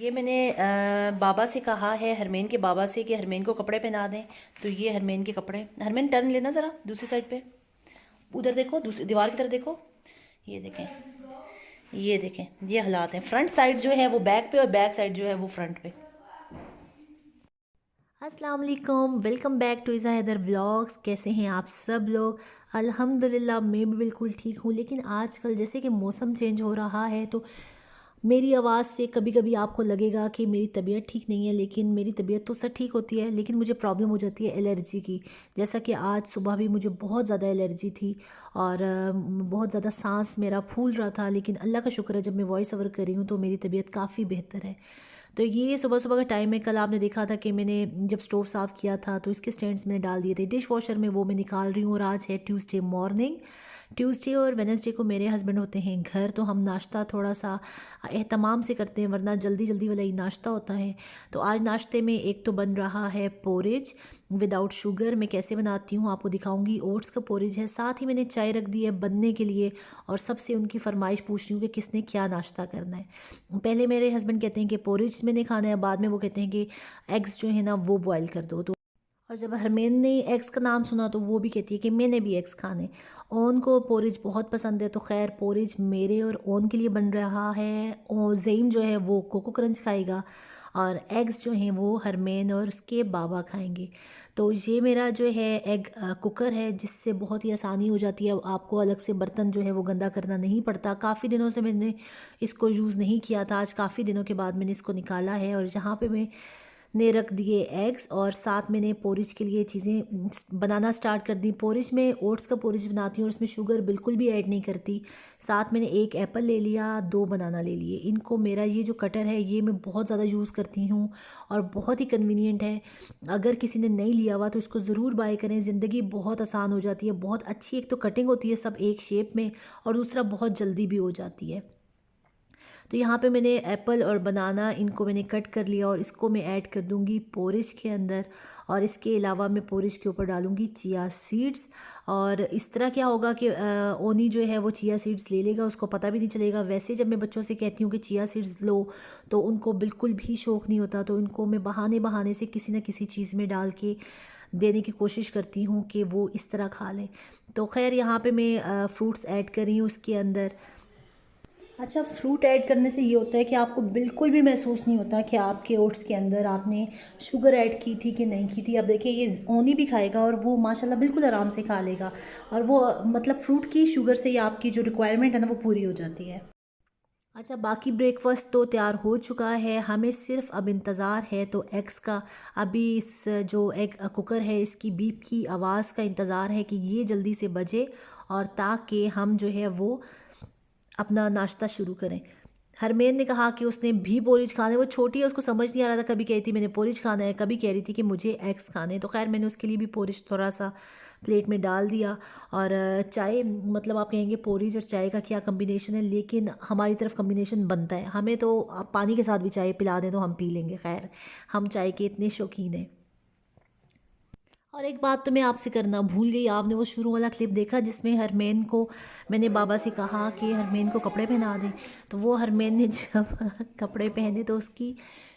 ये मैंने बाबा से कहा है, हरमैन के बाबा से, कि हरमैन को कपड़े पहना दें। तो ये हरमैन के कपड़े। हरमैन टर्न लेना ज़रा दूसरी साइड पे, उधर देखो, दूसरी दीवार की तरफ देखो। ये देखें, ये देखें, ये हालात हैं। फ्रंट साइड जो है वो बैक पे और बैक साइड जो है वो फ्रंट पे। अस्सलाम वालेकुम, welcome back to Iza Haidar vlogs. कैसे हैं आप सब लोग? अल्हम्दुलिल्लाह मैं भी बिल्कुल ठीक हूँ। लेकिन आजकल जैसे कि मौसम चेंज हो रहा है तो मेरी आवाज़ से कभी कभी आपको लगेगा कि मेरी तबीयत ठीक नहीं है, लेकिन मेरी तबीयत तो सर ठीक होती है, लेकिन मुझे प्रॉब्लम हो जाती है एलर्जी की। जैसा कि आज सुबह भी मुझे बहुत ज़्यादा एलर्जी थी और बहुत ज़्यादा सांस मेरा फूल रहा था। लेकिन अल्लाह का शुक्र है, जब मैं वॉइस ओवर कर रही हूँ तो मेरी तबीयत काफ़ी बेहतर है। तो ये सुबह सुबह का टाइम है। कल आपने देखा था कि मैंने जब स्टोव साफ़ किया था तो इसके स्टैंड्स मैंने डाल दिए थे डिश वॉशर में, वो मैं निकाल रही हूँ। और आज है ट्यूसडे मॉर्निंग। ट्यूसडे और वेडनेसडे को मेरे हस्बैंड होते हैं घर, तो हम नाश्ता थोड़ा सा एहतमाम से करते हैं, वरना जल्दी जल्दी वाला ही नाश्ता होता है। तो आज नाश्ते में एक तो बन रहा है पोरिज विदाउट शुगर। मैं कैसे बनाती हूँ आपको दिखाऊंगी। ओट्स का पोरिज है, साथ ही मैंने चाय रख दी है बनने के लिए। और सबसे उनकी फरमाइश पूछ रही हूँ कि किसने क्या नाश्ता करना है। पहले मेरे हस्बैंड कहते हैं कि पोरिज मैंने खाना है, बाद में वो कहते हैं कि एग्स जो है ना वो बॉयल कर दो। तो और जब हरमैन ने एग्स का नाम सुना तो वो भी कहती है कि मैंने भी एग्स खाने। ओन को पोरिज बहुत पसंद है, तो खैर पोरिज मेरे और ओन के लिए बन रहा है। और ज़ईम जो है वो कोको क्रंच खाएगा और एग्स जो हैं वो हरमैन और उसके बाबा खाएंगे। तो ये मेरा जो है एग कुकर है, जिससे बहुत ही आसानी हो जाती है। आपको अलग से बर्तन जो है वो गंदा करना नहीं पड़ता। काफ़ी दिनों से मैंने इसको यूज़ नहीं किया था, आज काफ़ी दिनों के बाद मैंने इसको निकाला है। और यहाँ पे मैं ने रख दिए एग्स और साथ मैंने पोरिज के लिए चीज़ें बनाना स्टार्ट कर दी। पोरिज में ओट्स का पोरिज बनाती हूँ और इसमें शुगर बिल्कुल भी ऐड नहीं करती। साथ मैंने एक एप्पल ले लिया, दो बनाना ले लिए। इनको मेरा ये जो कटर है ये मैं बहुत ज़्यादा यूज़ करती हूँ और बहुत ही कन्वीनियंट है। अगर किसी ने नहीं लिया हुआ तो इसको ज़रूर बाय करें, ज़िंदगी बहुत आसान हो जाती है। बहुत अच्छी एक तो कटिंग होती है सब एक शेप में, और दूसरा बहुत जल्दी भी हो जाती है। तो यहाँ पे मैंने एप्पल और बनाना इनको मैंने कट कर लिया और इसको मैं ऐड कर दूँगी पोरिज के अंदर। और इसके अलावा मैं पोरिज के ऊपर डालूँगी चिया सीड्स। और इस तरह क्या होगा कि ओनी जो है वो चिया सीड्स ले लेगा, उसको पता भी नहीं चलेगा। वैसे जब मैं बच्चों से कहती हूँ कि चिया सीड्स लो तो उनको बिल्कुल भी शौक़ नहीं होता, तो इनको मैं बहाने बहाने से किसी न किसी चीज़ में डाल के देने की कोशिश करती हूँ कि वो इस तरह खा लें। तो खैर यहाँ पे मैं फ्रूट्स ऐड कर रही हूँ उसके अंदर। अच्छा, फ्रूट ऐड करने से ये होता है कि आपको बिल्कुल भी महसूस नहीं होता कि आपके ओट्स के अंदर आपने शुगर ऐड की थी कि नहीं की थी। अब देखिए ये ओनी भी खाएगा और वो माशाल्लाह बिल्कुल आराम से खा लेगा। और वो मतलब फ्रूट की शुगर से ही आपकी जो रिक्वायरमेंट है ना वो पूरी हो जाती है। अच्छा, बाकी ब्रेकफास्ट तो तैयार हो चुका है, हमें सिर्फ अब इंतज़ार है तो एग्स का। अभी इस जो एग कुकर है इसकी बीप की आवाज़ का इंतज़ार है कि ये जल्दी से बजे, और ताकि हम जो है वो अपना नाश्ता शुरू करें। हरमैन ने कहा कि उसने भी पोरिज खाना है। वो छोटी है, उसको समझ नहीं आ रहा था, कभी कह रही थी मैंने पोरिज खाना है, कभी कह रही थी कि मुझे एग्स खाने हैं। तो खैर मैंने उसके लिए भी पोरिज थोड़ा सा प्लेट में डाल दिया। और चाय, मतलब आप कहेंगे पोरिज और चाय का क्या कम्बिनेशन है, लेकिन हमारी तरफ कम्बिनेशन बनता है। हमें तो आप पानी के साथ भी चाय पिला दें तो हम पी लेंगे। खैर हम चाय के इतने शौकीन हैं। और एक बात तो मैं आपसे करना भूल गई, आपने वो शुरू वाला क्लिप देखा जिसमें हरमैन को मैंने बाबा से कहा कि हरमैन को कपड़े पहना दें। तो वो हरमैन ने जब कपड़े पहने तो उसकी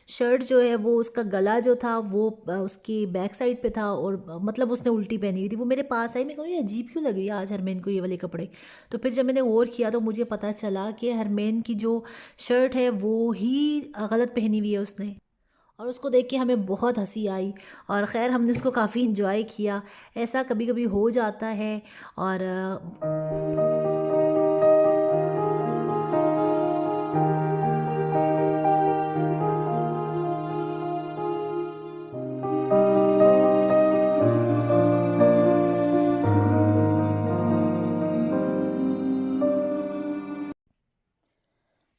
शर्ट जो है वो, उसका गला जो था वो उसकी बैक साइड पे था, और मतलब उसने उल्टी पहनी हुई थी। वो मेरे पास आई, मैं कहूँ ये अजीब क्यों लग रही है आज हरमैन को ये वाले कपड़े। तो फिर जब मैंने गौर किया तो मुझे पता चला कि हरमैन की जो शर्ट है वो ही गलत पहनी हुई है उसने। और उसको देख के हमें बहुत हंसी आई। और ख़ैर हमने उसको काफ़ी इन्जॉय किया। ऐसा कभी कभी हो जाता है। और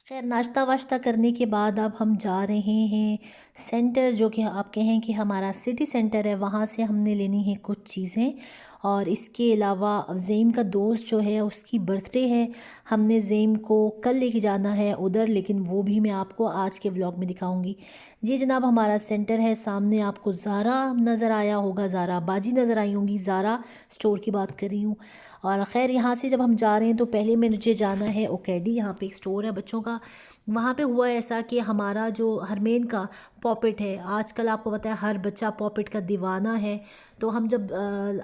खैर नाश्ता वाश्ता करने के बाद अब हम जा रहे हैं सेंटर, जो कि आप कहें कि हमारा सिटी सेंटर है। वहाँ से हमने लेनी है कुछ चीज़ें। और इसके अलावा ज़ेम का दोस्त जो है उसकी बर्थडे है, हमने ज़ेम को कल लेके जाना है उधर, लेकिन वो भी मैं आपको आज के व्लॉग में दिखाऊंगी। जी जनाब, हमारा सेंटर है, सामने आपको ज़ारा नज़र आया होगा, ज़ारा बाजी नज़र आई होंगी, ज़ारा स्टोर की बात कर रही हूँ। और ख़ैर यहाँ से जब हम जा रहे हैं तो पहले मुझे जाना है ओकेडी, यहाँ पे एक स्टोर है बच्चों का। वहाँ पे हुआ ऐसा कि हमारा जो हरमेन का पॉपेट है, आजकल आपको पता है हर बच्चा पॉपेट का दीवाना है। तो हम जब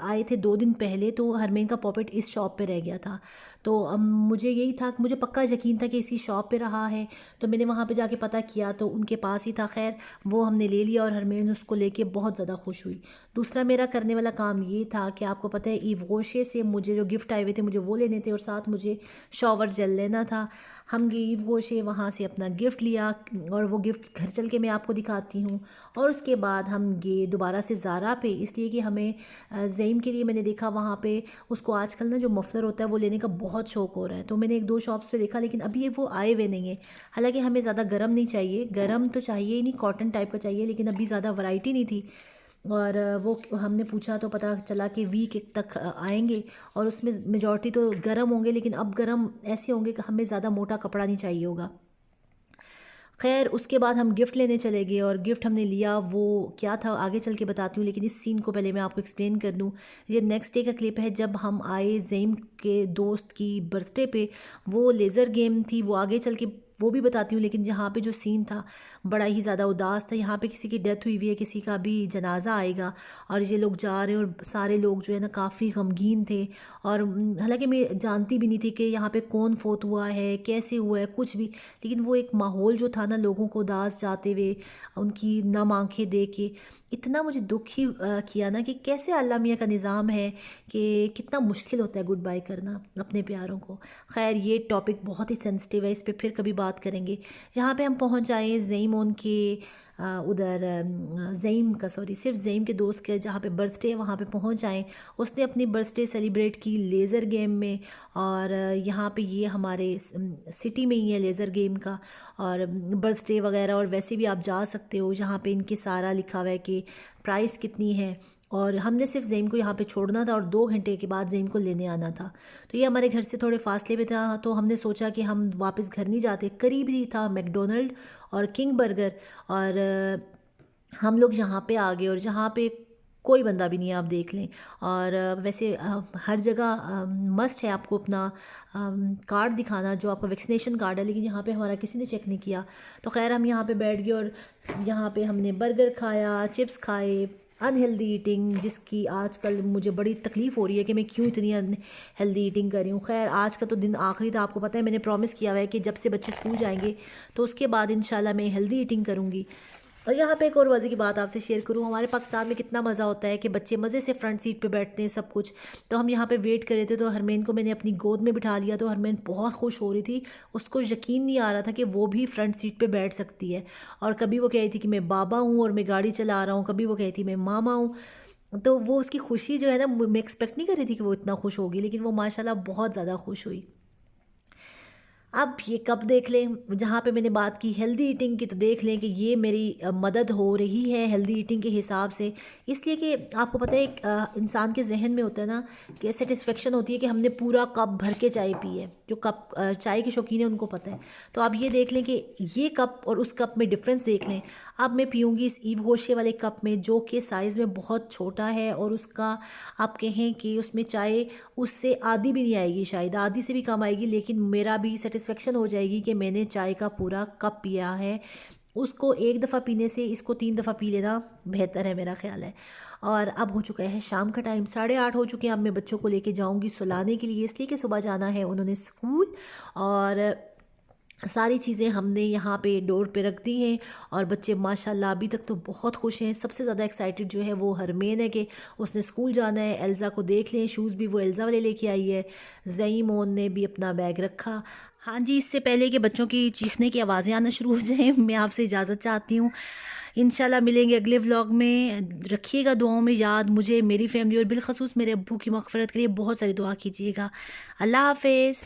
आए थे 2 दिन पहले तो हरमेन का पॉपेट इस शॉप पे रह गया था। तो मुझे यही था, मुझे पक्का यकीन था कि इसी शॉप पे रहा है। तो मैंने वहाँ पे जाके पता किया तो उनके पास ही था। खैर वो हमने ले लिया और हरमेन उसको लेके बहुत ज़्यादा खुश हुई। दूसरा मेरा करने वाला काम ये था कि आपको पता है ईव गोशे से मुझे जो गिफ्ट आए हुए थे मुझे वो लेने थे और साथ मुझे शॉवर जेल लेना था। हम गए ईव गोशे, वहाँ से अपना गिफ्ट लिया और वो गिफ्ट घर चल के मैं आपको दिखाती हूँ। और उसके बाद हम गए दोबारा से ज़ारा पे, इसलिए कि हमें ज़ईम के लिए मैंने देखा वहाँ पे उसको आजकल ना जो मफलर होता है वो लेने का बहुत शौक हो रहा है। तो मैंने 1-2 शॉप्स पे देखा, लेकिन अभी ये वो आए हुए नहीं है। हालांकि हमें ज़्यादा गर्म नहीं चाहिए, गर्म तो चाहिए ही नहीं, कॉटन टाइप का चाहिए, लेकिन अभी ज़्यादा वैरायटी नहीं थी। और वो हमने पूछा तो पता चला कि वीक तक आएंगे और उसमें मेजॉरिटी तो गर्म होंगे, लेकिन अब गर्म ऐसे होंगे कि हमें ज़्यादा मोटा कपड़ा नहीं चाहिए होगा। खैर उसके बाद हम गिफ्ट लेने चले गए और गिफ्ट हमने लिया, वो क्या था आगे चल के बताती हूँ, लेकिन इस सीन को पहले मैं आपको एक्सप्लेन कर दूँ। ये नेक्स्ट डे का क्लिप है जब हम आए ज़ेम के दोस्त की बर्थडे पे। वो लेज़र गेम थी, वो आगे चल के वो भी बताती हूँ, लेकिन यहाँ पे जो सीन था बड़ा ही ज़्यादा उदास था। यहाँ पे किसी की डेथ हुई हुई है, किसी का भी जनाजा आएगा और ये लोग जा रहे हैं और सारे लोग जो है ना काफ़ी गमगीन थे। और हालांकि मैं जानती भी नहीं थी कि यहाँ पे कौन फोत हुआ है, कैसे हुआ है, कुछ भी। लेकिन वो एक माहौल जो था ना लोगों को उदास जाते हुए, उनकी नम आंखें देख के इतना मुझे दुख ही किया ना कि कैसे अल्लाह मियाँ का निज़ाम है कि कितना मुश्किल होता है गुड बाय करना अपने प्यारों को। खैर ये टॉपिक बहुत ही सेंसिटिव है, इस पे फिर कभी बात करेंगे। जहाँ पे हम पहुँच आए ज़ईम के उधर ज़ईम का सॉरी सिर्फ ज़ईम के दोस्त के जहाँ पे बर्थडे है वहाँ पे पहुँच आए। उसने अपनी बर्थडे सेलिब्रेट की लेज़र गेम में, और यहाँ पे ये हमारे सिटी में ही है लेज़र गेम का और बर्थडे वगैरह। और वैसे भी आप जा सकते हो, जहाँ पे इनके सारा लिखा हुआ है कि प्राइस कितनी है। और हमने सिर्फ ज़ेम को यहाँ पे छोड़ना था और 2 घंटे के बाद ज़ेम को लेने आना था। तो ये हमारे घर से थोड़े फासले पे था, तो हमने सोचा कि हम वापस घर नहीं जाते, करीब ही था मैकडोनल्ड और किंग बर्गर। और हम लोग यहाँ पे आ गए और जहाँ पे कोई बंदा भी नहीं है, आप देख लें। और वैसे हर जगह मस्ट है आपको अपना कार्ड दिखाना जो आपका वैक्सीनेशन कार्ड है, लेकिन यहाँ पे हमारा किसी ने चेक नहीं किया। तो खैर हम यहाँ पे बैठ गए और यहाँ पे हमने बर्गर खाया, चिप्स खाए। अनहेल्दी ईटिंग, जिसकी आजकल मुझे बड़ी तकलीफ़ हो रही है कि मैं क्यों इतनी अनहेल्दी ईटिंग कर रही हूँ। खैर आज का तो दिन आखिरी था, आपको पता है मैंने प्रॉमिस किया हुआ है कि जब से बच्चे स्कूल जाएंगे तो उसके बाद इंशाल्लाह मैं हेल्दी ईटिंग करूँगी। और यहाँ पे एक और मज़े की बात आपसे शेयर करूँ, हमारे पाकिस्तान में कितना मज़ा होता है कि बच्चे मज़े से फ्रंट सीट पे बैठते हैं सब कुछ। तो हम यहाँ पे वेट कर रहे थे, तो हरमेन को मैंने अपनी गोद में बिठा लिया, तो हरमेन बहुत खुश हो रही थी। उसको यकीन नहीं आ रहा था कि वो भी फ्रंट सीट पे बैठ सकती है। और कभी वो कह रही थी कि मैं बाबा हूँ और मैं गाड़ी चला रहा हूँ, कभी वो कहती मैं मामा हूँ। तो वो उसकी खुशी जो है ना, मैं एक्सपेक्ट नहीं कर रही थी कि वो इतना खुश होगी, लेकिन वो माशाल्लाह बहुत ज़्यादा खुश हुई। अब ये कब देख लें, जहाँ पे मैंने बात की हेल्दी ईटिंग की, तो देख लें कि ये मेरी मदद हो रही है हेल्दी ईटिंग के हिसाब से। इसलिए कि आपको पता है एक इंसान के जहन में होता है ना कि सेटिस्फेक्शन होती है कि हमने पूरा कप भर के चाय पी है। जो कप चाय के शौकीन है उनको पता है। तो आप ये देख लें कि ये कप और उस कप में डिफरेंस देख लें। अब मैं पीऊँगी इस ईव होशे वाले कप में जो कि साइज़ में बहुत छोटा है, और उसका आप कहें कि उसमें चाय उससे आधी भी नहीं आएगी, शायद आधी से भी कम आएगी, लेकिन मेरा भी सेटिस्फेक्शन हो जाएगी कि मैंने चाय का पूरा कप पिया है। उसको एक दफ़ा पीने से इसको 3 दफ़ा पी लेना बेहतर है, मेरा ख़्याल है। और अब हो चुका है शाम का टाइम, 8:30 हो चुके हैं। अब मैं बच्चों को लेके जाऊंगी सुलाने के लिए, इसलिए कि सुबह जाना है उन्होंने स्कूल। और सारी चीज़ें हमने यहाँ पे डोर पे रख दी हैं और बच्चे माशाल्लाह अभी तक तो बहुत खुश हैं। सबसे ज़्यादा एक्साइटेड जो है वो हरमेन है कि उसने स्कूल जाना है। एल्ज़ा को देख लें, शूज़ भी वो एल्ज़ा वाले लेके आई है। ज़ईमोन ने भी अपना बैग रखा। हाँ जी, इससे पहले कि बच्चों की चीखने की आवाज़ें आना शुरू हो जाएं, मैं आपसे इजाज़त चाहती हूँ। इंशाल्लाह मिलेंगे अगले व्लॉग में। रखिएगा दुआओं में याद मुझे, मेरी फैमिली और बिलखसूस मेरे अब्बू की मग़फ़िरत के लिए बहुत सारी दुआ कीजिएगा। अल्लाह हाफ़िज़।